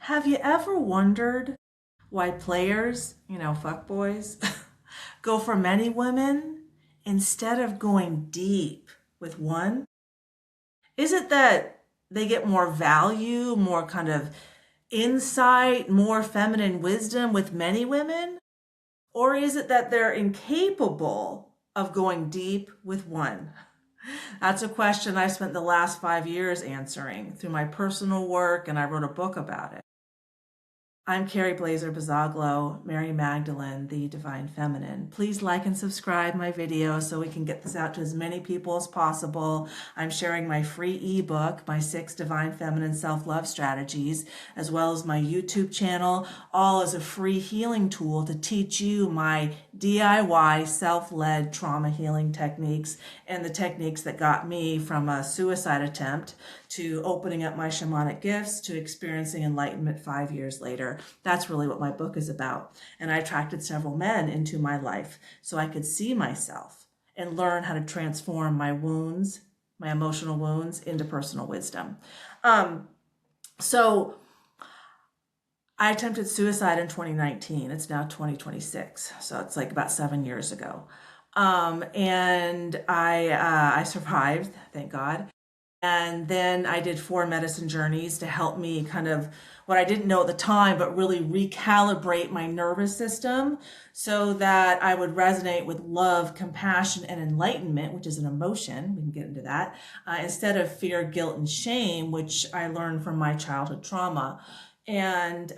Have you ever wondered why players, fuckboys, go for many women instead of going deep with one? Is it that they get more value, more kind of insight, more feminine wisdom with many women? Or is it that they're incapable of going deep with one? That's a question I spent the last 5 years answering through my personal work, and I wrote a book about it. I'm Kerry Blaser Bazaglo, Mary Magdalene, the Divine Feminine. Please like and subscribe my video so we can get this out to as many people as possible. I'm sharing my free ebook, my 6 Divine Feminine Self-Love Strategies, as well as my YouTube channel, all as a free healing tool to teach you my DIY self-led trauma healing techniques and the techniques that got me from a suicide attempt to opening up my shamanic gifts to experiencing enlightenment 5 years later. That's really what my book is about. And I attracted several men into my life so I could see myself and learn how to transform my wounds, my emotional wounds, into personal wisdom. So I attempted suicide in 2019. It's now 2026. So it's like about 7 years ago. And I survived, thank God. And then I did 4 medicine journeys to help me kind of what I didn't know at the time, but really recalibrate my nervous system so that I would resonate with love, compassion, and enlightenment, which is an emotion. We can get into that, instead of fear, guilt, and shame, which I learned from my childhood trauma. And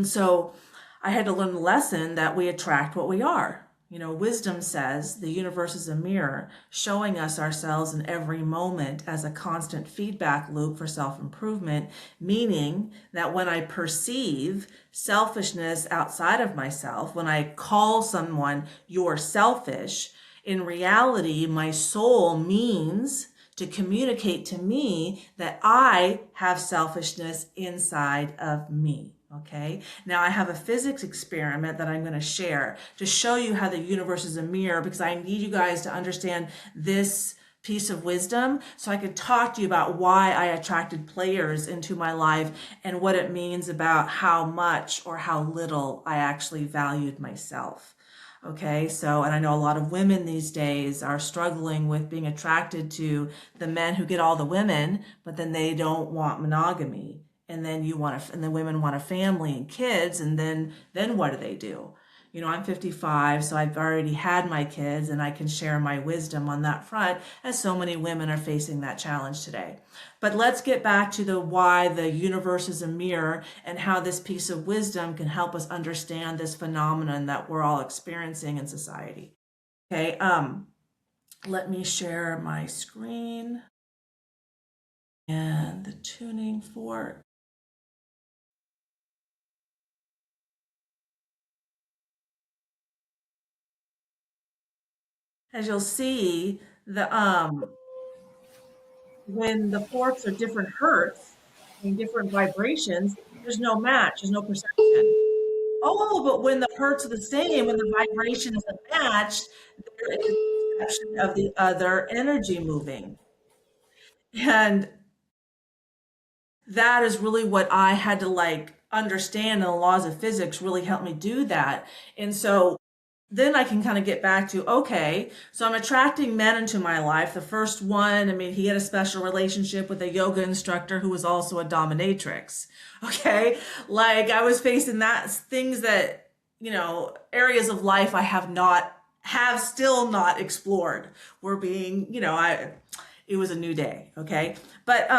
so I had to learn the lesson that we attract what we are. Wisdom says the universe is a mirror, showing us ourselves in every moment as a constant feedback loop for self-improvement, meaning that when I perceive selfishness outside of myself, when I call someone, "You're selfish," in reality, my soul means to communicate to me that I have selfishness inside of me. Okay, now I have a physics experiment that I'm going to share to show you how the universe is a mirror, because I need you guys to understand this piece of wisdom so I can talk to you about why I attracted players into my life and what it means about how much or how little I actually valued myself. Okay, so, and I know a lot of women these days are struggling with being attracted to the men who get all the women, but then they don't want monogamy. And then and the women want a family and kids, and then what do? I'm 55, so I've already had my kids, and I can share my wisdom on that front, as so many women are facing that challenge today. But let's get back to the why the universe is a mirror and how this piece of wisdom can help us understand this phenomenon that we're all experiencing in society. Okay, let me share my screen and the tuning fork. As you'll see, when the forks are different hertz and different vibrations, there's no match, there's no perception. Oh, but when the hertz are the same, when the vibration isn't matched, there is perception of the other energy moving. And that is really what I had to understand, and the laws of physics really helped me do that. And so then I can kind of get back to, okay, so I'm attracting men into my life. The first one, I mean, he had a special relationship with a yoga instructor who was also a dominatrix. Okay. Like I was facing things that, areas of life I have still not explored. We're being, it was a new day. Okay. But,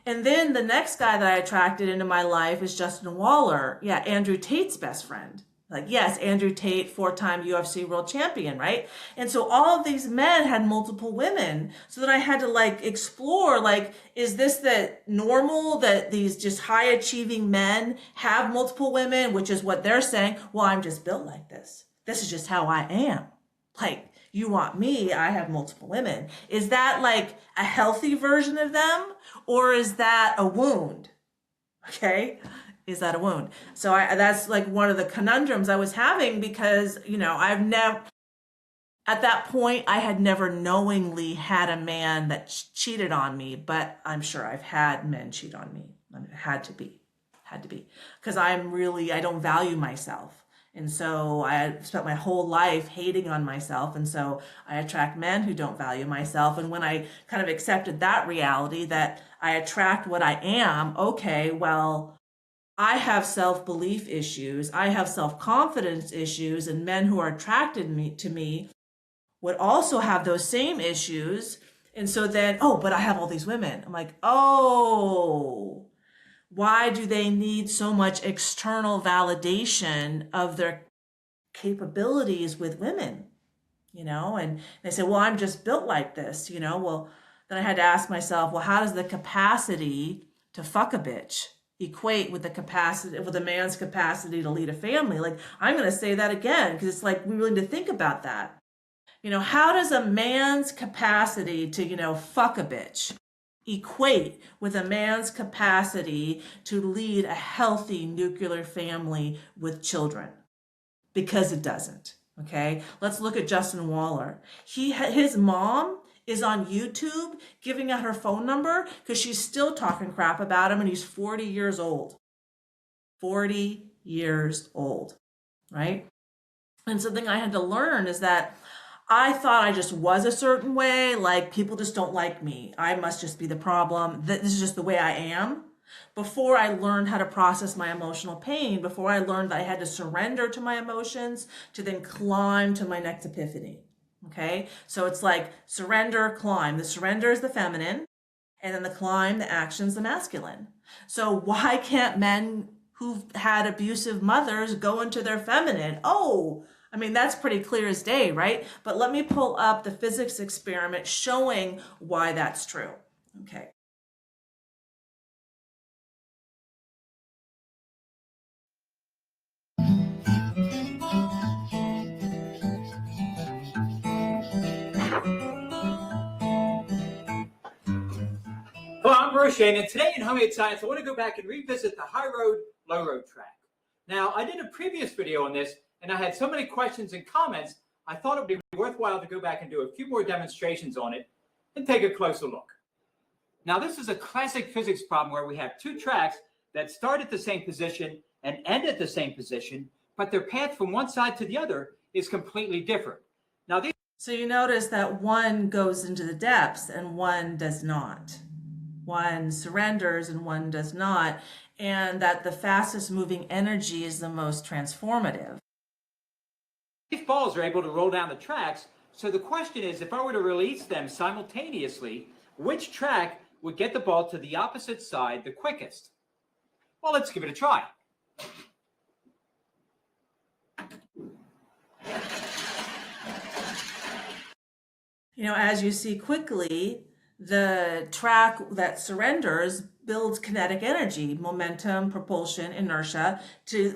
and then the next guy that I attracted into my life is Justin Waller. Yeah. Andrew Tate's best friend. Yes, Andrew Tate, 4-time UFC world champion, right? And so all of these men had multiple women. So then I had to explore, is this that normal that these just high achieving men have multiple women, which is what they're saying. Well, I'm just built like this. This is just how I am. You want me, I have multiple women. Is that a healthy version of them, or is that a wound? Okay. Is that a wound? So that's one of the conundrums I was having, because, at that point, I had never knowingly had a man that cheated on me, but I'm sure I've had men cheat on me. It had to be. had to be, because I don't value myself. And so I spent my whole life hating on myself. And so I attract men who don't value myself. And when I kind of accepted that reality that I attract what I am, okay, well, I have self-belief issues, I have self-confidence issues, and men who are attracted to me would also have those same issues. And so then, oh, but I have all these women. I'm like, oh, why do they need so much external validation of their capabilities with women? And they say, well, I'm just built like this, well, then I had to ask myself, well, how does the capacity to fuck a bitch equate with a man's capacity to lead a family? Like, I'm going to say that again, because it's like we really need to think about that. How does a man's capacity to, fuck a bitch equate with a man's capacity to lead a healthy nuclear family with children? Because it doesn't. Okay, let's look at Justin Waller. His mom is on YouTube giving out her phone number because she's still talking crap about him, and he's 40 years old. 40 years old, right? And something I had to learn is that I thought I just was a certain way, like people just don't like me. I must just be the problem. This is just the way I am. Before I learned how to process my emotional pain, before I learned that I had to surrender to my emotions to then climb to my next epiphany. Okay? So it's like surrender, climb. The surrender is the feminine, and then the climb, the action's the masculine. So why can't men who've had abusive mothers go into their feminine? Oh, I mean, that's pretty clear as day, right? But let me pull up the physics experiment showing why that's true. Okay. Hello, I'm Roshan, and today in Homemade Science, I want to go back and revisit the high road, low road track. Now, I did a previous video on this, and I had so many questions and comments, I thought it would be worthwhile to go back and do a few more demonstrations on it and take a closer look. Now, this is a classic physics problem where we have two tracks that start at the same position and end at the same position, but their path from one side to the other is completely different. Now, so you notice that one goes into the depths and one does not. One surrenders and one does not, and that the fastest moving energy is the most transformative. These balls are able to roll down the tracks, so the question is, if I were to release them simultaneously, which track would get the ball to the opposite side the quickest? Well, let's give it a try. As you see quickly, the track that surrenders builds kinetic energy, momentum, propulsion, inertia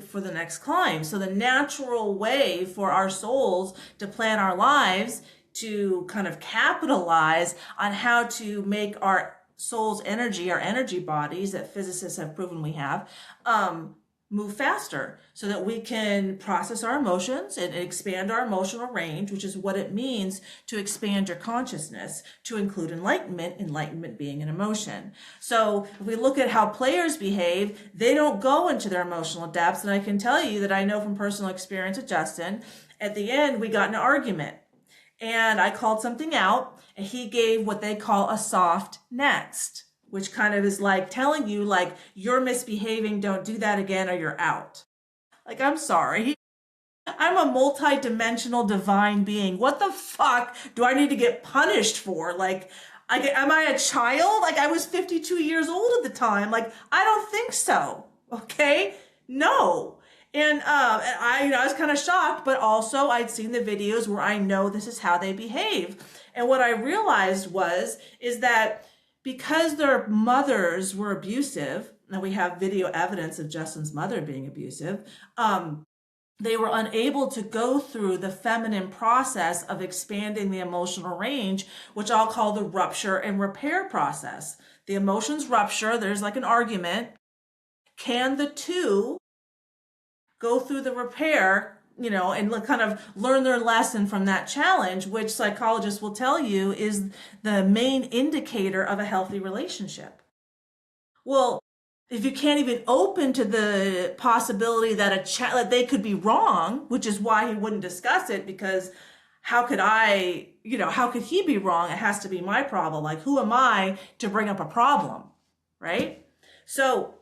for the next climb. So the natural way for our souls to plan our lives, to kind of capitalize on how to make our soul's energy, our energy bodies that physicists have proven we have, move faster so that we can process our emotions and expand our emotional range, which is what it means to expand your consciousness to include enlightenment being an emotion. So if we look at how players behave, they don't go into their emotional depths. And I can tell you that I know from personal experience with Justin, at the end, we got in an argument and I called something out and he gave what they call a soft next, which kind of is like telling you, like, you're misbehaving, don't do that again, or you're out. Like, I'm sorry. I'm a multi-dimensional divine being. What the fuck do I need to get punished for? Like, am I a child? Like, I was 52 years old at the time. Like, I don't think so. Okay? No. And I was kind of shocked, but also I'd seen the videos where I know this is how they behave. And what I realized is that because their mothers were abusive, and we have video evidence of Justin's mother being abusive, they were unable to go through the feminine process of expanding the emotional range, which I'll call the rupture and repair process. The emotions rupture, there's like an argument. Can the two go through the repair, and kind of learn their lesson from that challenge, which psychologists will tell you is the main indicator of a healthy relationship? Well, if you can't even open to the possibility that that they could be wrong, which is why he wouldn't discuss it, because how could I, how could he be wrong? It has to be my problem. Like, who am I to bring up a problem, right? So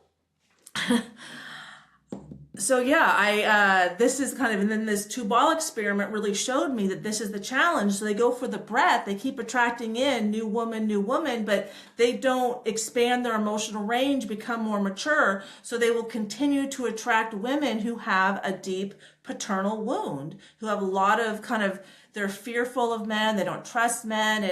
yeah, this is kind of, and then this 2-ball experiment really showed me that this is the challenge. So they go for the breadth, they keep attracting in new woman, but they don't expand their emotional range, become more mature. So they will continue to attract women who have a deep paternal wound, who have a lot of they're fearful of men, they don't trust men,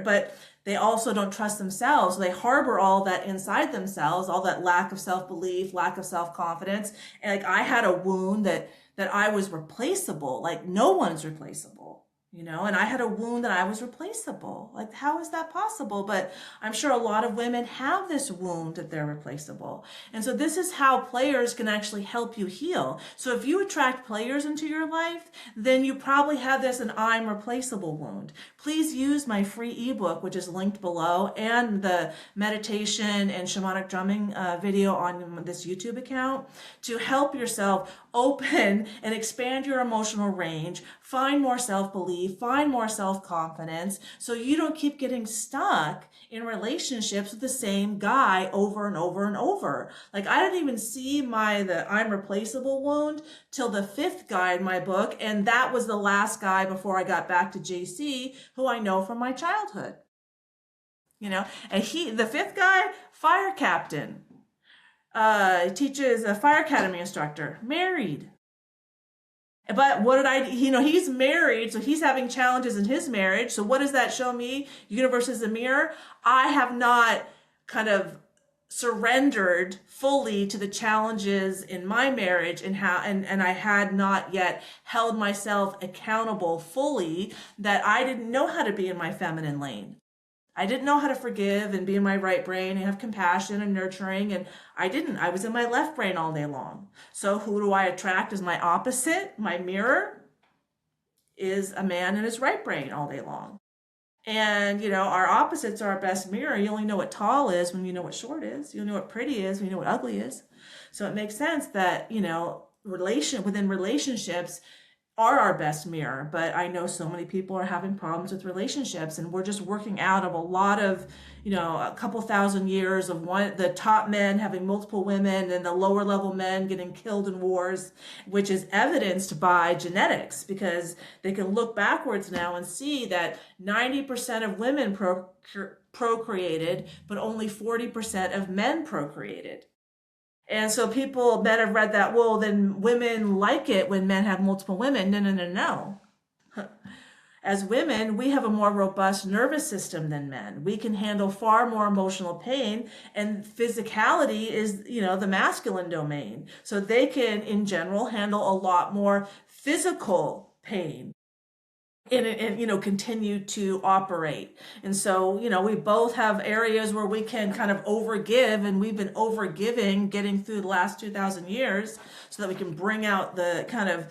but they also don't trust themselves. They harbor all that inside themselves, all that lack of self-belief, lack of self-confidence. And like, I had a wound that I was replaceable. Like, no one's replaceable, and I had a wound that I was replaceable. Like, how is that possible? But I'm sure a lot of women have this wound that they're replaceable. And so this is how players can actually help you heal. So if you attract players into your life, then you probably have this an I'm replaceable wound. Please use my free ebook, which is linked below, and the meditation and shamanic drumming video on this YouTube account to help yourself open and expand your emotional range, find more self-belief, find more self-confidence, so you don't keep getting stuck in relationships with the same guy over and over and over. Like, I didn't even see the I'm replaceable wound till the 5th guy in my book, and that was the last guy before I got back to JC, who I know from my childhood. And the 5th guy, fire captain, teaches a fire academy instructor, married. But what did he's married, so he's having challenges in his marriage. So what does that show me? Universe is a mirror. I have not kind of surrendered fully to the challenges in my marriage, and I had not yet held myself accountable fully, that I didn't know how to be in my feminine lane. I didn't know how to forgive and be in my right brain and have compassion and nurturing, and I didn't. I was in my left brain all day long. So who do I attract as my opposite? My mirror is a man in his right brain all day long. And, our opposites are our best mirror. You only know what tall is when you know what short is. You know what pretty is when you know what ugly is. So it makes sense that, within relationships are our best mirror. But I know so many people are having problems with relationships, and we're just working out of a lot of, a couple thousand years of the top men having multiple women and the lower level men getting killed in wars, which is evidenced by genetics, because they can look backwards now and see that 90% of women procreated, but only 40% of men procreated. And so men have read that, well, then women like it when men have multiple women. No. As women, we have a more robust nervous system than men. We can handle far more emotional pain, and physicality is, the masculine domain. So they can, in general, handle a lot more physical pain. And continue to operate. And so, we both have areas where we can kind of overgive, and we've been overgiving, getting through the last 2,000 years, so that we can bring out the kind of,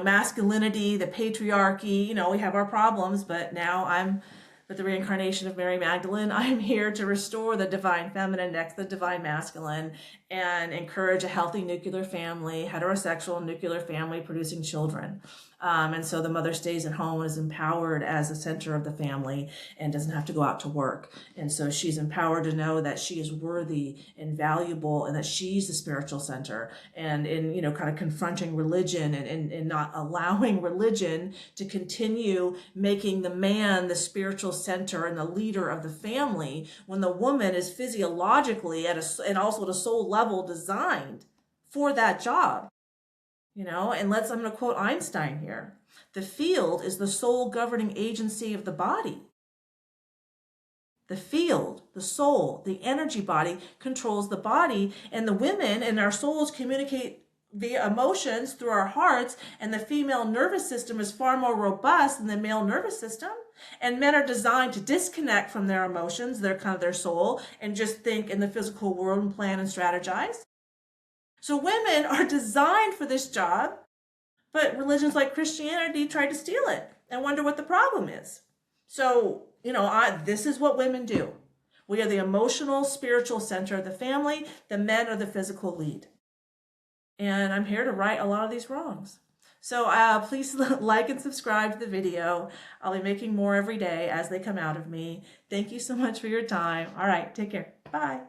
masculinity, the patriarchy. We have our problems, but now with the reincarnation of Mary Magdalene, I'm here to restore the divine feminine next to the divine masculine, and encourage a healthy nuclear family, heterosexual nuclear family producing children. And so the mother stays at home and is empowered as the center of the family and doesn't have to go out to work. And so she's empowered to know that she is worthy and valuable, and that she's the spiritual center. And in, kind of confronting religion and not allowing religion to continue making the man the spiritual center and the leader of the family, when the woman is physiologically and also at a soul level designed for that job. And I'm going to quote Einstein here. The field is the sole governing agency of the body. The field, the soul, the energy body controls the body, and the women and our souls communicate via emotions through our hearts, and the female nervous system is far more robust than the male nervous system. And men are designed to disconnect from their emotions, their soul, and just think in the physical world and plan and strategize. So women are designed for this job, but religions like Christianity tried to steal it and wonder what the problem is. So, this is what women do. We are the emotional, spiritual center of the family. The men are the physical lead. And I'm here to right a lot of these wrongs. So please like and subscribe to the video. I'll be making more every day as they come out of me. Thank you so much for your time. All right, take care. Bye.